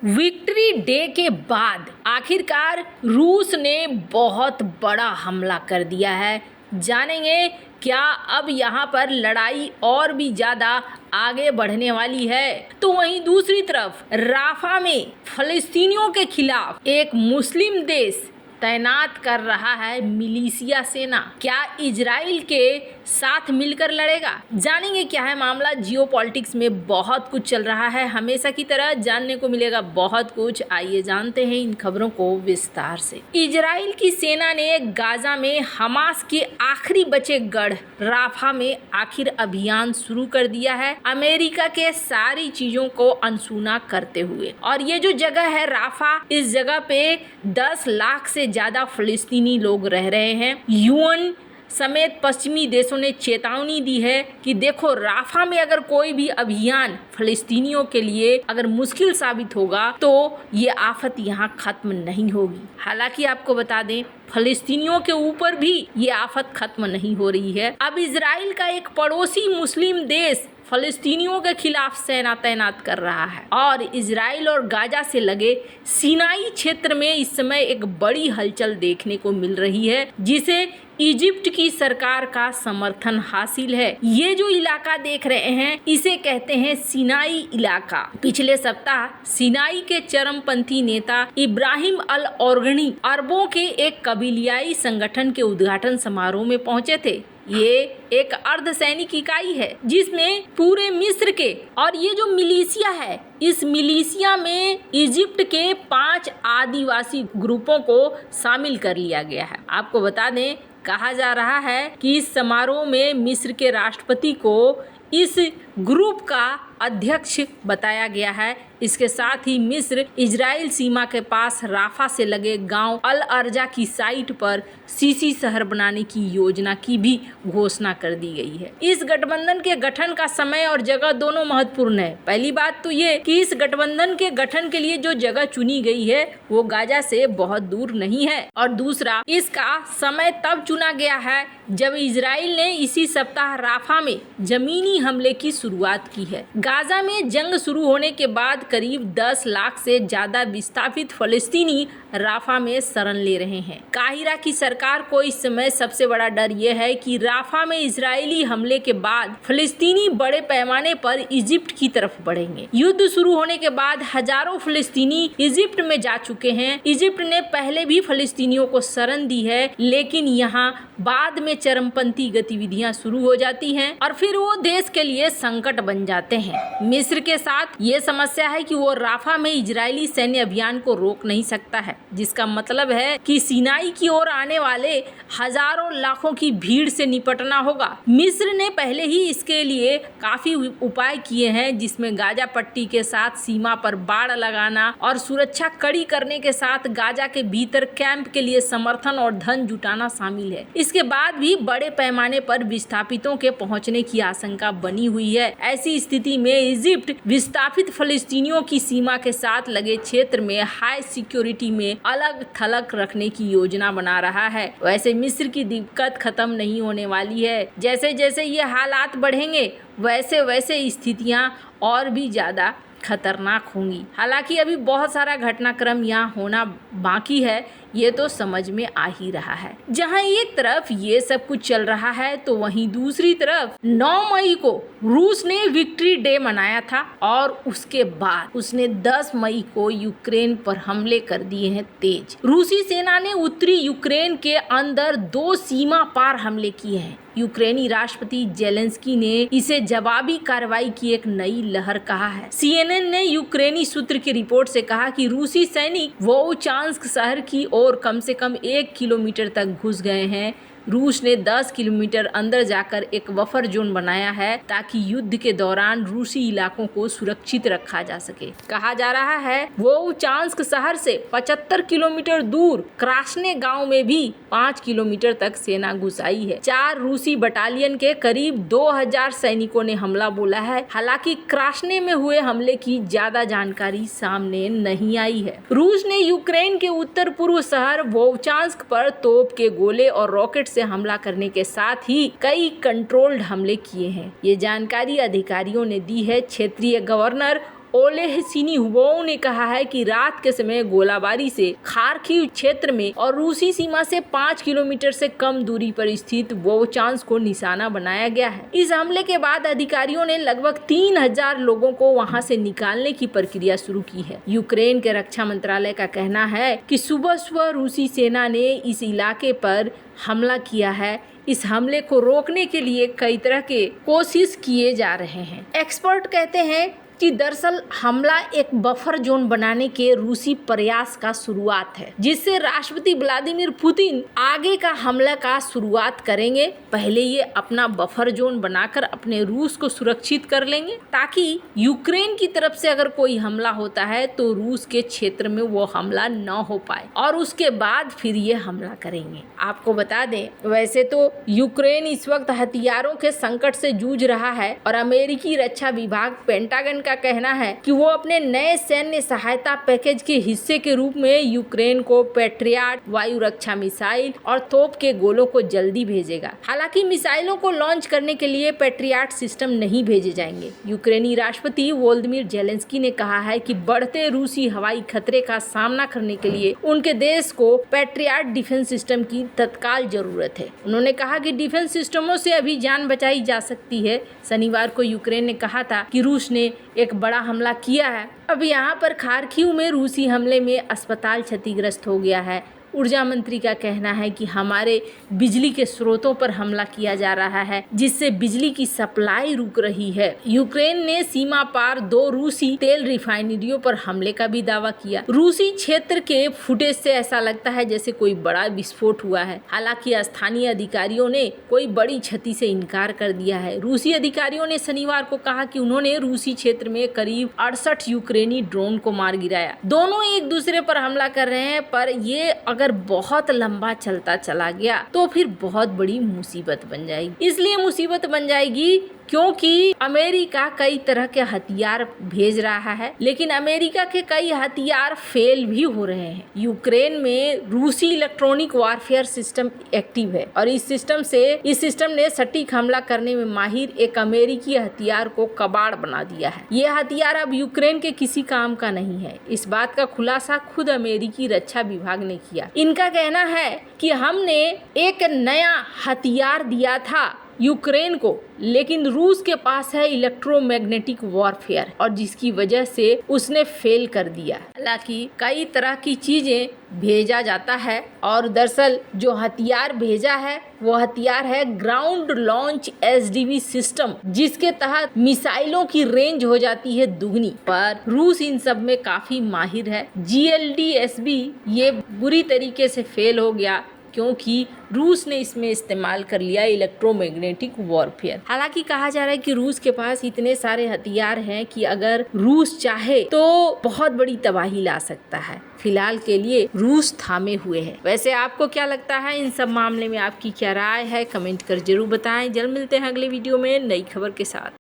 Victory day के बाद आखिरकार रूस ने बहुत बड़ा हमला कर दिया है। जानेंगे क्या अब यहाँ पर लड़ाई और भी ज़्यादा आगे बढ़ने वाली है। तो वहीं दूसरी तरफ राफा में फ़लस्तीनियों के खिलाफ एक मुस्लिम देश तैनात कर रहा है मिलिशिया सेना। क्या इजराइल के साथ मिलकर लड़ेगा? जानेंगे क्या है मामला। जियोपॉलिटिक्स में बहुत कुछ चल रहा है, हमेशा की तरह जानने को मिलेगा बहुत कुछ। आइए जानते हैं इन खबरों को विस्तार से। इजराइल की सेना ने गाजा में हमास के आखिरी बचे गढ़ राफा में आखिर अभियान शुरू कर दिया है, अमेरिका के सारी चीजों को अनसुना करते हुए। और ये जो जगह है राफा, इस जगह पे 10 लाख से ज्यादा फ़लस्तीनी लोग रह रहे हैं। यूएन समेत पश्चिमी देशों ने चेतावनी दी है कि देखो राफा में अगर कोई भी अभियान फ़लस्तीनियों के लिए अगर मुश्किल साबित होगा तो ये आफत यहाँ खत्म नहीं होगी। हालांकि आपको बता दें फ़लस्तीनियों के ऊपर भी ये आफत खत्म नहीं हो रही है। अब इजराइल का एक पड़ोसी मुस्लिम देश फ़लस्तीनियों के खिलाफ सेना तैनात कर रहा है और इजराइल और गाजा से लगे सिनाई क्षेत्र में इस समय एक बड़ी हलचल देखने को मिल रही है, जिसे इजिप्ट की सरकार का समर्थन हासिल है। ये जो इलाका देख रहे हैं इसे कहते हैं सिनाई इलाका। पिछले सप्ताह सिनाई के चरमपंथी नेता इब्राहिम अल ऑर्गनी अरबों के एक कबीलियाई संगठन के उद्घाटन समारोह में पहुंचे थे। ये एक अर्धसैनिक इकाई है जिसमें पूरे मिस्र के, और ये जो मिलिशिया है इस मिलिशिया में इजिप्ट के 5 आदिवासी ग्रुपों को शामिल कर लिया गया है। आपको बता दें कहा जा रहा है कि इस समारोह में मिस्र के राष्ट्रपति को इस ग्रुप का अध्यक्ष बताया गया है। इसके साथ ही मिस्र इजराइल सीमा के पास राफा से लगे गांव अल अर्जा की साइट पर सीसी शहर बनाने की योजना की भी घोषणा कर दी गई है। इस गठबंधन के गठन का समय और जगह दोनों महत्वपूर्ण है। पहली बात तो ये कि इस गठबंधन के गठन के लिए जो जगह चुनी गई है वो गाजा से बहुत दूर नहीं है, और दूसरा इसका समय तब चुना गया है जब इजराइल ने इसी सप्ताह राफा में जमीनी हमले की शुरुआत की है। गाजा में जंग शुरू होने के बाद करीब 10 लाख से ज्यादा विस्थापित फ़लस्तीनी राफा में शरण ले रहे हैं। काहिरा की सरकार को इस समय सबसे बड़ा डर यह है कि राफा में इजरायली हमले के बाद फ़लस्तीनी बड़े पैमाने पर इजिप्ट की तरफ बढ़ेंगे। युद्ध शुरू होने के बाद हजारों फ़लस्तीनी इजिप्ट में जा चुके हैं। इजिप्ट ने पहले भी फ़लस्तीनियों को शरण दी है, लेकिन यहाँ बाद में चरमपंथी गतिविधियां शुरू हो जाती हैं और फिर वो देश के लिए संकट बन जाते हैं। मिस्र के साथ ये समस्या है कि वो राफा में इजरायली सैन्य अभियान को रोक नहीं सकता है, जिसका मतलब है कि सिनाई की ओर आने वाले हजारों लाखों की भीड़ से निपटना होगा। मिस्र ने पहले ही इसके लिए काफी उपाय किए हैं, जिसमें गाजा पट्टी के साथ सीमा पर बाड़ लगाना और सुरक्षा कड़ी करने के साथ गाजा के भीतर कैंप के लिए समर्थन और धन जुटाना शामिल है। इसके बाद भी बड़े पैमाने पर विस्थापितों के पहुंचने की आशंका बनी हुई है। ऐसी स्थिति में इजिप्ट विस्थापित फ़लस्तीनियों की सीमा के साथ लगे क्षेत्र में हाई सिक्योरिटी में अलग थलग रखने की योजना बना रहा है। वैसे मिस्र की दिक्कत खत्म नहीं होने वाली है। जैसे जैसे ये हालात बढ़ेंगे वैसे वैसे स्थितियां और भी ज्यादा खतरनाक होंगी। हालांकि अभी बहुत सारा घटनाक्रम यहाँ होना बाकी है, ये तो समझ में आ ही रहा है। जहाँ एक तरफ ये सब कुछ चल रहा है तो वहीं दूसरी तरफ 9 मई को रूस ने विक्ट्री डे मनाया था और उसके बाद उसने 10 मई को यूक्रेन पर हमले कर दिए हैं तेज। रूसी सेना ने उत्तरी यूक्रेन के अंदर 2 सीमा पार हमले किए हैं। यूक्रेनी राष्ट्रपति जेलेंस्की ने इसे जवाबी कार्रवाई की एक नई लहर कहा है। CNN ने यूक्रेनी सूत्र की रिपोर्ट से कहा कि रूसी सैनिक वोचांस्क शहर की ओर कम से कम 1 किलोमीटर तक घुस गए हैं। रूस ने 10 किलोमीटर अंदर जाकर एक बफर जोन बनाया है ताकि युद्ध के दौरान रूसी इलाकों को सुरक्षित रखा जा सके। कहा जा रहा है वोचांस्क शहर से 75 किलोमीटर दूर क्रास्ने गांव में भी 5 किलोमीटर तक सेना घुस आई है। 4 रूसी बटालियन के करीब 2000 सैनिकों ने हमला बोला है। हालांकि क्रास्ने में हुए हमले की ज्यादा जानकारी सामने नहीं आई है। रूस ने यूक्रेन के उत्तर पूर्व शहर वोचांस्क पर तोप के गोले और रॉकेट से हमला करने के साथ ही कई कंट्रोल्ड हमले किए हैं। ये जानकारी अधिकारियों ने दी है। क्षेत्रीय गवर्नर ओलेह सिनिहुवो ने कहा है कि रात के समय गोलाबारी से खार्किव क्षेत्र में और रूसी सीमा से 5 किलोमीटर से कम दूरी पर स्थित वोचांस को निशाना बनाया गया है। इस हमले के बाद अधिकारियों ने लगभग 3000 लोगों को वहां से निकालने की प्रक्रिया शुरू की है। यूक्रेन के रक्षा मंत्रालय का कहना है कि सुबह सुबह रूसी सेना ने इस इलाके पर हमला किया है। इस हमले को रोकने के लिए कई तरह के कोशिश किए जा रहे हैं। एक्सपर्ट कहते हैं कि दरअसल हमला एक बफर जोन बनाने के रूसी प्रयास का शुरुआत है, जिससे राष्ट्रपति व्लादिमीर पुतिन आगे का हमला का शुरुआत करेंगे। पहले ये अपना बफर जोन बनाकर अपने रूस को सुरक्षित कर लेंगे, ताकि यूक्रेन की तरफ से अगर कोई हमला होता है तो रूस के क्षेत्र में वो हमला न हो पाए, और उसके बाद फिर ये हमला करेंगे। आपको बता दें, वैसे तो यूक्रेन इस वक्त हथियारों के संकट से जूझ रहा है और अमेरिकी रक्षा विभाग पेंटागन का कहना है कि वो अपने नए सैन्य सहायता पैकेज के हिस्से के रूप में यूक्रेन को पैट्रियट वायु रक्षा मिसाइल और तोप के गोलों को जल्दी भेजेगा। हालांकि मिसाइलों को लॉन्च करने के लिए पैट्रियट सिस्टम नहीं भेजे जाएंगे। यूक्रेनी राष्ट्रपति वोलोदिमीर जेलेंस्की ने कहा है कि बढ़ते रूसी हवाई खतरे का सामना करने के लिए उनके देश को पैट्रियट डिफेंस सिस्टम की तत्काल जरूरत है। उन्होंने कहा कि डिफेंस सिस्टमों से अभी जान बचाई जा सकती है। शनिवार को यूक्रेन ने कहा था कि रूस ने एक बड़ा हमला किया है। अब यहाँ पर खार्किव में रूसी हमले में अस्पताल क्षतिग्रस्त हो गया है। ऊर्जा मंत्री का कहना है कि हमारे बिजली के स्रोतों पर हमला किया जा रहा है, जिससे बिजली की सप्लाई रुक रही है। यूक्रेन ने सीमा पार 2 रूसी तेल रिफाइनरियों पर हमले का भी दावा किया। रूसी क्षेत्र के फुटेज से ऐसा लगता है जैसे कोई बड़ा विस्फोट हुआ है। हालांकि स्थानीय अधिकारियों ने कोई बड़ी क्षति से इनकार कर दिया है। रूसी अधिकारियों ने शनिवार को कहा कि उन्होंने रूसी क्षेत्र में करीब 68 यूक्रेनी ड्रोन को मार गिराया। दोनों एक दूसरे पर हमला कर रहे हैं, पर ये अगर बहुत लंबा चलता चला गया तो फिर बहुत बड़ी मुसीबत बन जाएगी। इसलिए मुसीबत बन जाएगी क्योंकि अमेरिका कई तरह के हथियार भेज रहा है, लेकिन अमेरिका के कई हथियार फेल भी हो रहे हैं। यूक्रेन में रूसी इलेक्ट्रॉनिक वारफेयर सिस्टम एक्टिव है और इस सिस्टम ने सटीक हमला करने में माहिर एक अमेरिकी हथियार को कबाड़ बना दिया है। ये हथियार अब यूक्रेन के किसी काम का नहीं है। इस बात का खुलासा खुद अमेरिकी रक्षा विभाग ने किया। इनका कहना है कि हमने एक नया हथियार दिया था यूक्रेन को, लेकिन रूस के पास है इलेक्ट्रोमैग्नेटिक वॉरफेयर, और जिसकी वजह से उसने फेल कर दिया। हालांकि कई तरह की चीजें भेजा जाता है और दरअसल जो हथियार भेजा है वो हथियार है ग्राउंड लॉन्च SDV सिस्टम, जिसके तहत मिसाइलों की रेंज हो जाती है दुगनी। पर रूस इन सब में काफी माहिर है। GLDSB ये बुरी तरीके से फेल हो गया क्योंकि रूस ने इसमें इस्तेमाल कर लिया इलेक्ट्रोमैग्नेटिक वॉरफेयर। हालांकि कहा जा रहा है कि रूस के पास इतने सारे हथियार हैं कि अगर रूस चाहे तो बहुत बड़ी तबाही ला सकता है। फिलहाल के लिए रूस थामे हुए है। वैसे आपको क्या लगता है इन सब मामले में, आपकी क्या राय है? कमेंट कर जरूर बताएं। जल्द मिलते हैं अगले वीडियो में नई खबर के साथ।